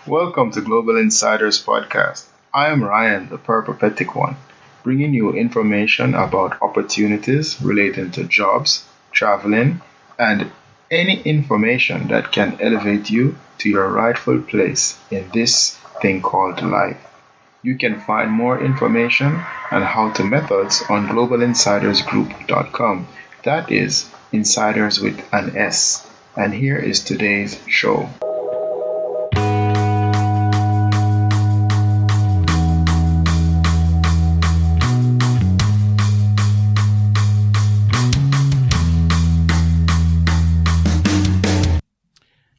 Welcome to Global Insiders Podcast. I am Ryan, the peripatetic one, bringing you information about opportunities relating to jobs, traveling, and any information that can elevate you to your rightful place in this thing called life. You can find more information and how-to methods on globalinsidersgroup.com. That is insiders with an S. And here is today's show.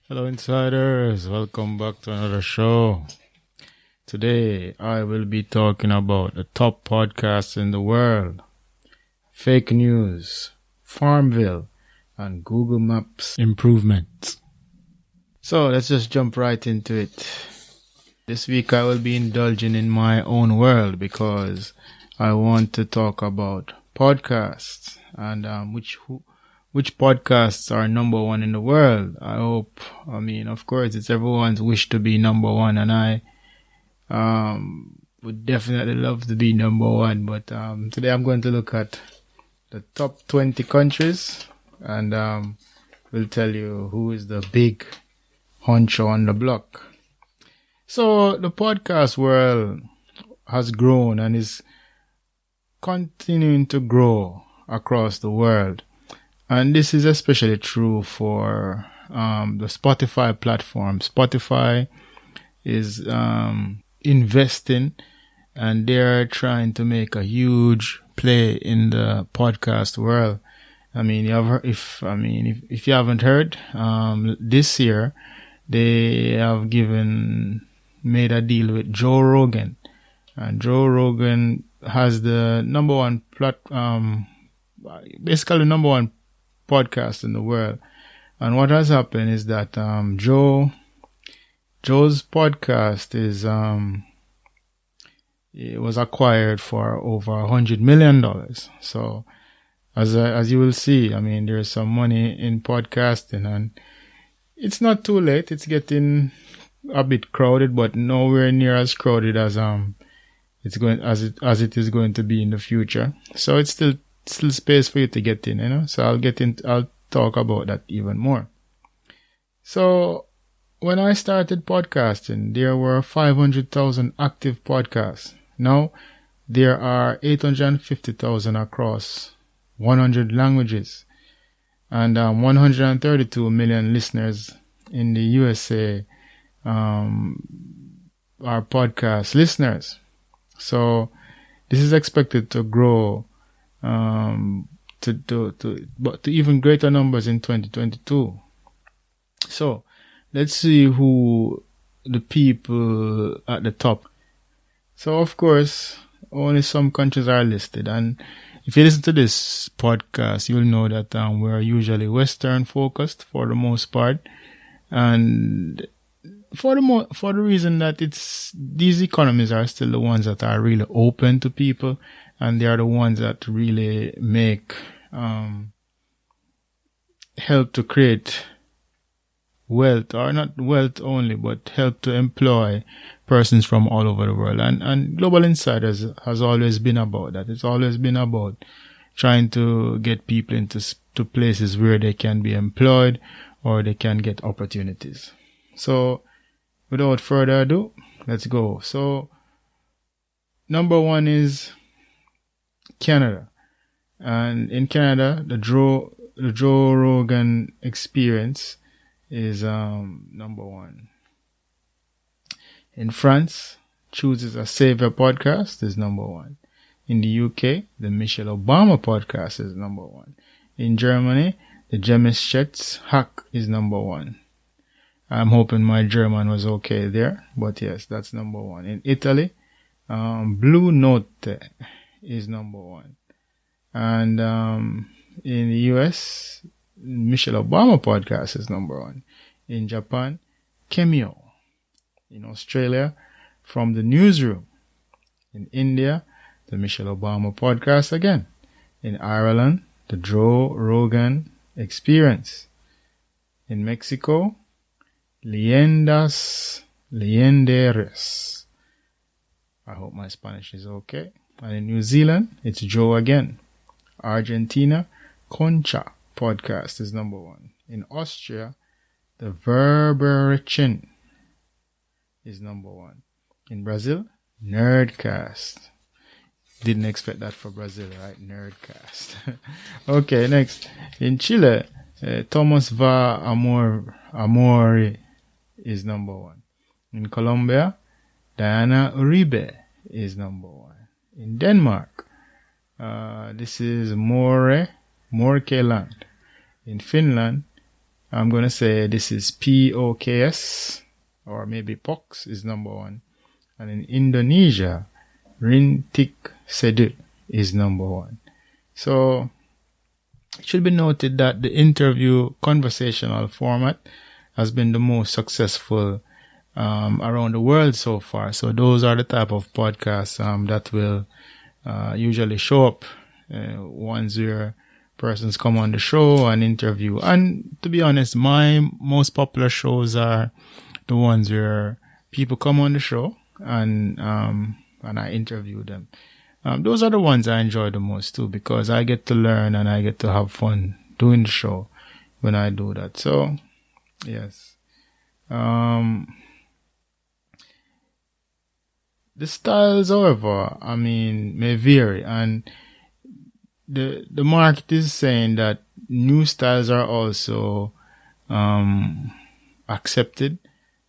Hello, insiders. Welcome back to another show. Today, I will be talking about the top podcasts in the world, fake news, Farmville, and Google Maps improvements. So, let's just jump right into it. This week, I will be indulging in my own world because I want to talk about podcasts and which podcasts are number one in the world. Of course, it's everyone's wish to be number one, and I would definitely love to be number one. But today I'm going to look at the top 20 countries, and we'll tell you who is the big honcho on the block. So the podcast world has grown and is continuing to grow across the world. And this is especially true for the Spotify platform. Spotify is investing, and they're trying to make a huge play in the podcast world. If you haven't heard, this year they have made a deal with Joe Rogan, and Joe Rogan has the number one podcast in the world. And what has happened is that Joe's podcast it was acquired for over $100 million. So as you will see, there's some money in podcasting, and it's not too late. It's getting a bit crowded, but nowhere near as crowded as it is going to be in the future. So it's still space for you to get in, So I'll talk about that even more. So when I started podcasting, there were 500,000 active podcasts. Now there are 850,000 across 100 languages, and 132 million listeners in the USA are podcast listeners. So this is expected to grow to even greater numbers in 2022. So let's see who the people at the top. So of course, only some countries are listed, and if you listen to this podcast, you'll know that we're usually Western focused for the most part, and for the reason that these economies are still the ones that are really open to people, and they are the ones that really help to create wealth, or not wealth only, but help to employ persons from all over the world. And Global Insiders has always been about that. It's always been about trying to get people into places where they can be employed or they can get opportunities. So without further ado, let's go. So number one is Canada. And in Canada, the Joe Rogan Experience is number one. In France, Chooses a Savior podcast is number one. In the UK, the Michelle Obama podcast is number one. In Germany, the Jemischetz Hack is number one. I'm hoping my German was okay there, but yes, that's number one. In Italy, Blue Note is number one. And in the US, Michelle Obama podcast is number one. In Japan, Cameo. In Australia, From the Newsroom. In India, the Michelle Obama podcast again. In Ireland, the Joe Rogan Experience. In Mexico, Leyendas Leyenderes. I hope my Spanish is okay. And in New Zealand, it's Joe again. Argentina, Concha podcast is number 1. In Austria, the Verberichin is number 1. In Brazil, Nerdcast. Didn't expect that for Brazil, right? Nerdcast. Okay, next. In Chile, Thomas Va Amore is number 1. In Colombia, Diana Uribe is number 1. In Denmark, this is Morkeland. In Finland, I'm going to say this is POKS, or maybe POX is number 1. And in Indonesia, Rintik Sedu is number 1. So it should be noted that the interview conversational format has been the most successful around the world so far. So those are the type of podcasts that will usually show up ones where persons come on the show and interview. And to be honest, my most popular shows are the ones where people come on the show and I interview them. Those are the ones I enjoy the most too, because I get to learn and I get to have fun doing the show when I do that. So, yes. The styles, however, may vary, and the market is saying that new styles are also accepted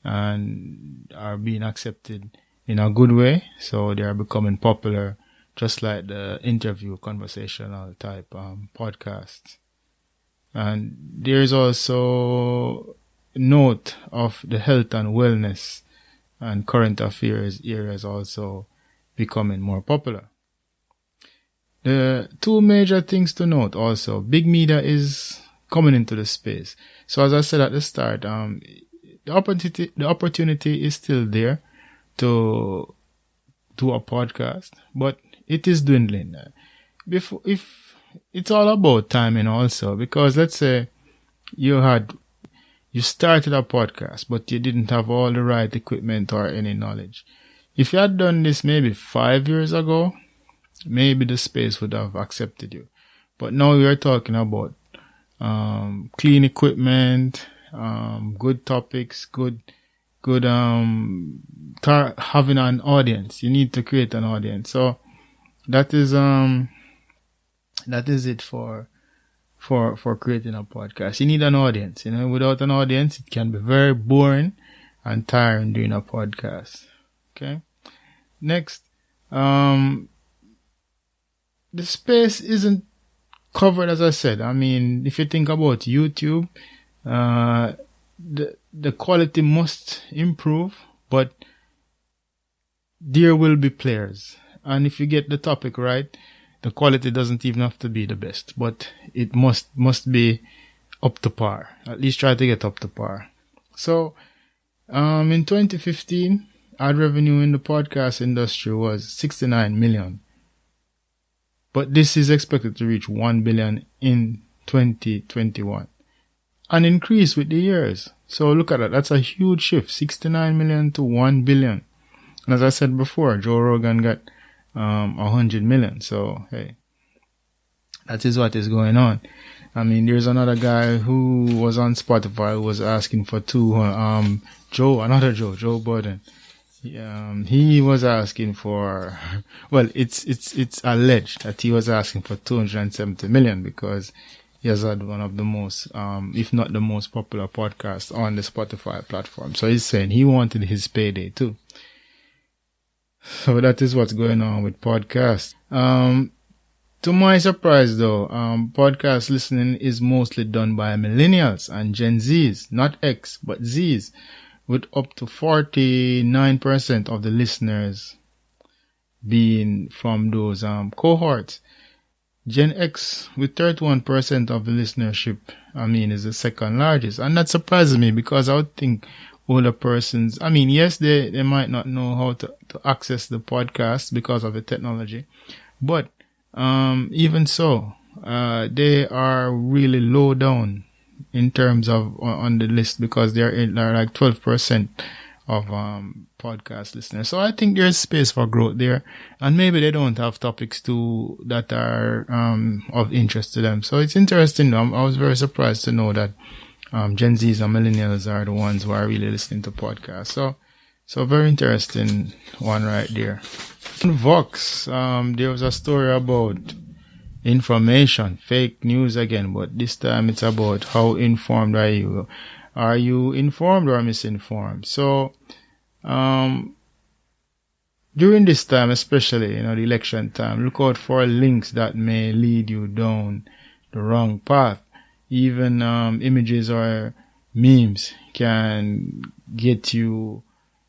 and are being accepted in a good way. So they are becoming popular, just like the interview conversational type podcasts. And there's also note of the health and wellness and current affairs areas also becoming more popular. The two major things to note also, big media is coming into the space. So as I said at the start, the opportunity is still there to do a podcast, but it is dwindling. If it's all about timing also, because let's say you started a podcast, but you didn't have all the right equipment or any knowledge. If you had done this maybe 5 years ago, maybe the space would have accepted you. But now we are talking about clean equipment, good topics, good having an audience. You need to create an audience. So that is it for creating a podcast. You need an audience. Without an audience, it can be very boring and tiring doing a podcast. Okay. Next, the space isn't covered, as I said. If you think about YouTube, the quality must improve, but there will be players. And if you get the topic right, the quality doesn't even have to be the best, but it must be up to par. At least try to get up to par. So, in 2015, ad revenue in the podcast industry was 69 million. But this is expected to reach 1 billion in 2021. An increase with the years. So look at that. That's a huge shift. 69 million to 1 billion. And as I said before, Joe Rogan got 100 million. So, hey, that is what is going on. There's another guy who was on Spotify who was asking for Joe Budden. He was asking for, well, it's alleged that he was asking for 270 million because he has had one of the most, if not the most popular podcast on the Spotify platform. So he's saying he wanted his payday too. So that is what's going on with podcasts. To my surprise though, podcast listening is mostly done by millennials and Gen Zs, not X, but Zs, with up to 49% of the listeners being from those cohorts. Gen X, with 31% of the listenership, is the second largest. And that surprises me because I would think older persons, yes, they might not know how to access the podcast because of the technology. But even so, they are really low down in terms of on the list because they're like 12% podcast listeners. So I think there's space for growth there, and maybe they don't have topics too that are of interest to them. So it's interesting. I was very surprised to know that Gen Zs and millennials are the ones who are really listening to podcasts. So very interesting one right there. In Vox, there was a story about information, fake news again, but this time it's about how informed are you. Are you informed or misinformed? So, during this time, especially, the election time, look out for links that may lead you down the wrong path. Even, images or memes can get you,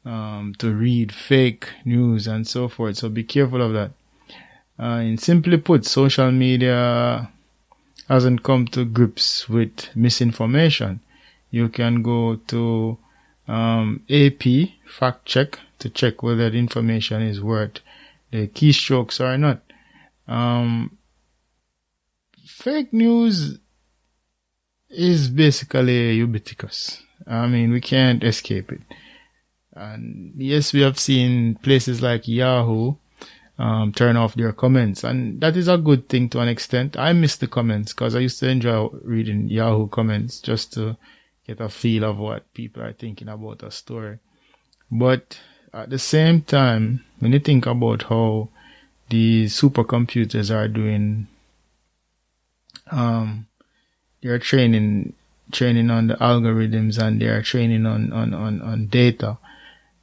to read fake news and so forth. So be careful of that. And simply put, social media hasn't come to grips with misinformation. You can go to AP fact check to check whether the information is worth the keystrokes or not. Fake news is basically ubiquitous. I mean, we can't escape it. And yes, we have seen places like Yahoo turn off their comments, and that is a good thing to an extent. I miss the comments because I used to enjoy reading Yahoo comments just to get a feel of what people are thinking about a story. But at the same time, when you think about how the supercomputers are doing, they're training on the algorithms, and they're training on data.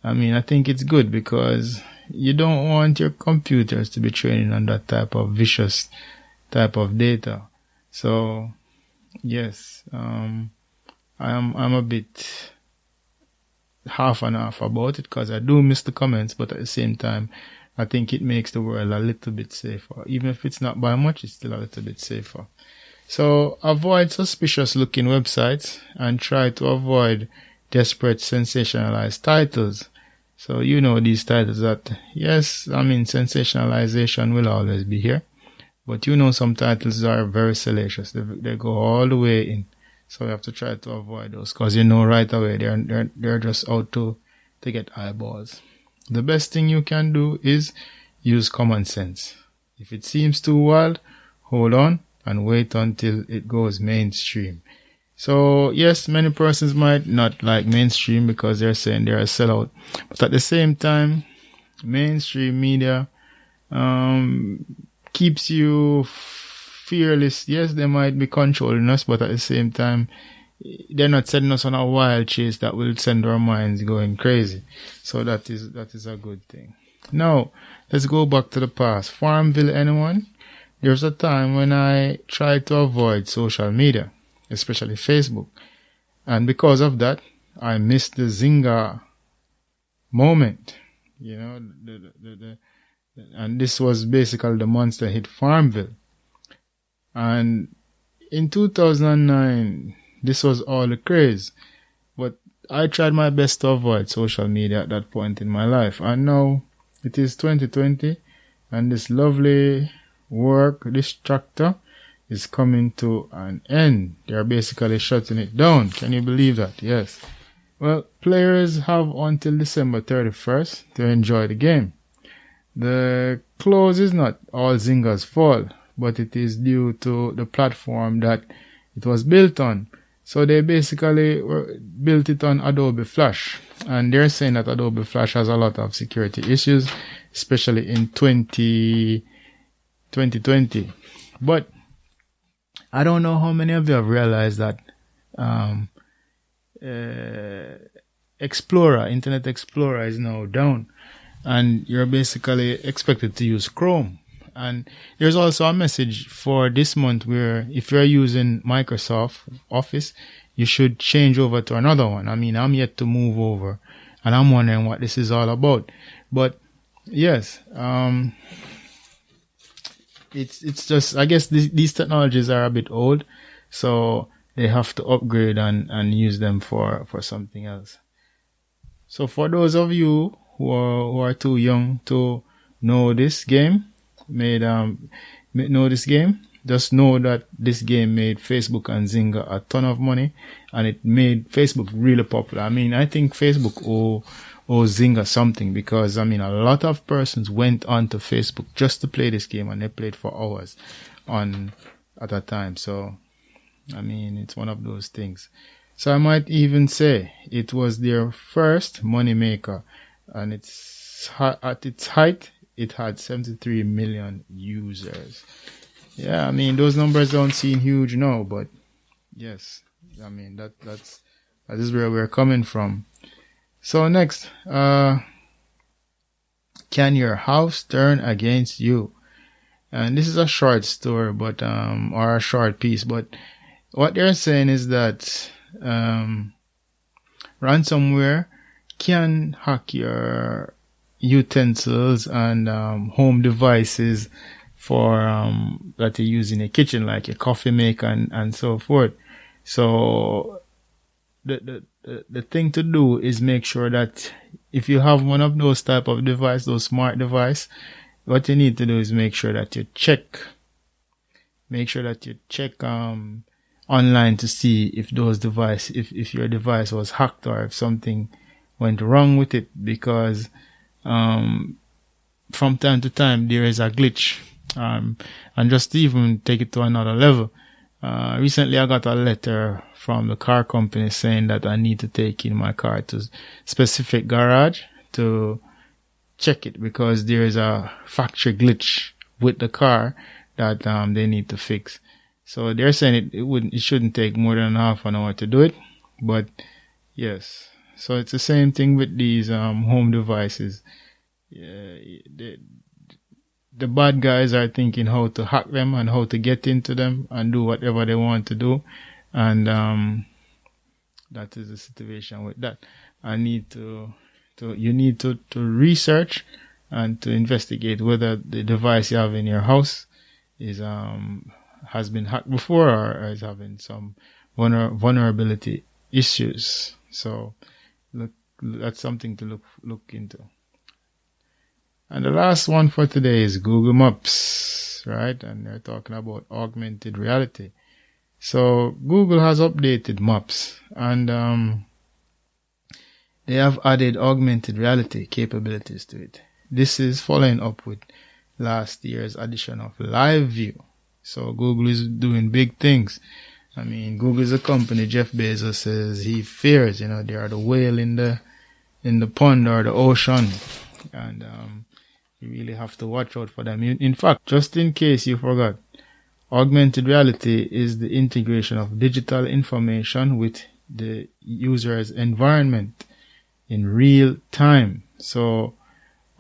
I mean, I think it's good because you don't want your computers to be training on that type of vicious type of data. So, yes, I'm a bit half and half about it because I do miss the comments, but at the same time, I think it makes the world a little bit safer. Even if it's not by much, it's still a little bit safer. So avoid suspicious looking websites and try to avoid desperate sensationalized titles. So these titles that, yes, I mean, sensationalization will always be here, but some titles are very salacious. They go all the way in. So you have to try to avoid those because right away they're just out to get eyeballs. The best thing you can do is use common sense. If it seems too wild, hold on and wait until it goes mainstream. So yes, many persons might not like mainstream because they're saying they're a sellout. But at the same time, mainstream media keeps you fearless. Yes, they might be controlling us, but at the same time, they're not sending us on a wild chase that will send our minds going crazy. So that is a good thing. Now, let's go back to the past. Farmville, anyone? There's a time when I tried to avoid social media, especially Facebook. And because of that, I missed the Zynga moment. And this was basically the monster hit Farmville. And in 2009, this was all the craze. But I tried my best to avoid social media at that point in my life. And now it is 2020, and this lovely work, this chapter, is coming to an end. They are basically shutting it down. Can you believe that? Yes. Well, players have until December 31st to enjoy the game. The close is not all Zynga's fault, but it is due to the platform that it was built on. So they basically built it on Adobe Flash. And they're saying that Adobe Flash has a lot of security issues, especially in 2020. But I don't know how many of you have realized that Internet Explorer is now down, and you're basically expected to use Chrome. And there's also a message for this month where if you're using Microsoft Office, you should change over to another one. I mean, I'm yet to move over, and I'm wondering what this is all about. But yes, it's just, I guess these technologies are a bit old, so they have to upgrade and use them for something else. So for those of you who are too young to know this game, know this game, just know that this game made Facebook and Zynga a ton of money, and it made Facebook really popular. I mean, I think Facebook owes Zynga something, because I mean, a lot of persons went onto Facebook just to play this game, and they played for hours at a time. So, I mean, it's one of those things. So I might even say it was their first money maker, and at its height, it had 73 million users. Yeah, I mean, those numbers don't seem huge now, but yes, I mean, that is where we're coming from. So next, can your house turn against you? And this is a short story, but or a short piece, but what they're saying is that ransomware can hack your utensils and home devices for that you use in a kitchen, like a coffee maker and so forth. So the thing to do is make sure that if you have one of those type of device, those smart device, what you need to do is make sure that you check online to see if those device, if your device was hacked or if something went wrong with it, because from time to time there is a glitch. And just to even take it to another level, recently I got a letter from the car company saying that I need to take in my car to specific garage to check it, because there is a factory glitch with the car that they need to fix. So they're saying it shouldn't take more than half an hour to do it, but yes. So it's the same thing with these home devices. Yeah, the bad guys are thinking how to hack them and how to get into them and do whatever they want to do, and that is the situation with that. You need to research and to investigate whether the device you have in your house has been hacked before or is having some vulnerability issues. So that's something to look into. And the last one for today is Google Maps, right? And they're talking about augmented reality. So Google has updated Maps, and they have added augmented reality capabilities to it. This is following up with last year's addition of Live View. So Google is doing big things. I mean, Google is a company. Jeff Bezos says he fears, they are the whale in the pond or the ocean, and you really have to watch out for them. In fact, just in case you forgot, augmented reality is the integration of digital information with the user's environment in real time. So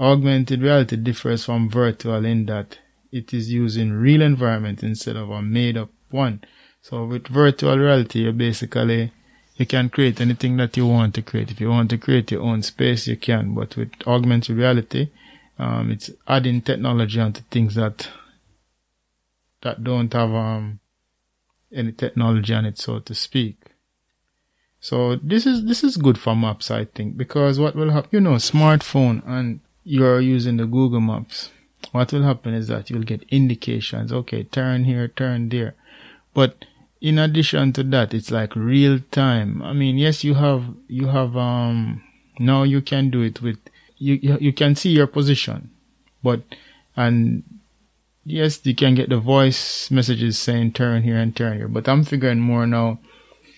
augmented reality differs from virtual in that it is using real environment instead of a made up one. So with virtual reality, you can create anything that you want to create. If you want to create your own space, you can. But with augmented reality, it's adding technology onto things that don't have any technology on it, so to speak. So this is good for maps, I think, because what will happen, smartphone, and you're using the Google Maps. What will happen is that you'll get indications. Okay, turn here, turn there. But in addition to that, it's like real time. I mean, yes, you have now you can do it with you can see your position, and yes, you can get the voice messages saying turn here and turn here. But I'm figuring more now,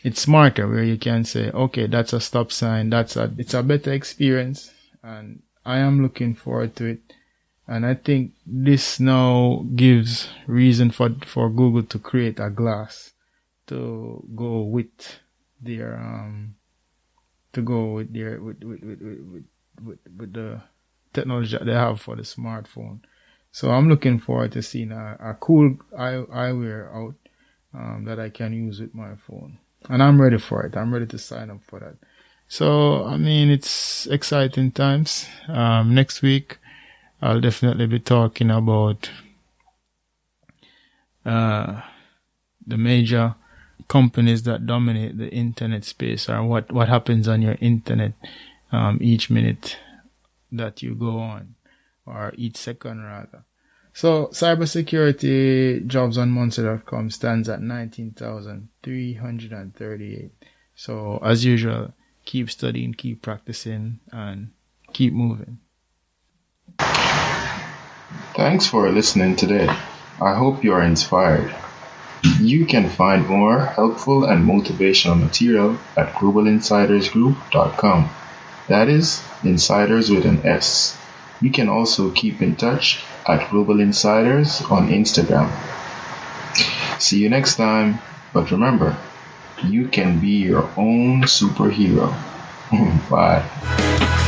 it's smarter, where you can say, okay, that's a stop sign. It's a better experience, and I am looking forward to it. And I think this now gives reason for Google to create a glass to go with their with the technology that they have for the smartphone. So I'm looking forward to seeing a cool eyewear out that I can use with my phone. And I'm ready for it. I'm ready to sign up for that. So, I mean, it's exciting times. Next week, I'll definitely be talking about the major companies that dominate the internet space, or what happens on your internet each minute that you go on, or each second rather. So cybersecurity jobs on Monster.com stands at 19,338. So as usual, keep studying, keep practicing, and keep moving. Thanks for listening today. I hope you are inspired. You can find more helpful and motivational material at globalinsidersgroup.com. That is, insiders with an S. You can also keep in touch at Global Insiders on Instagram. See you next time, but remember, you can be your own superhero. Bye.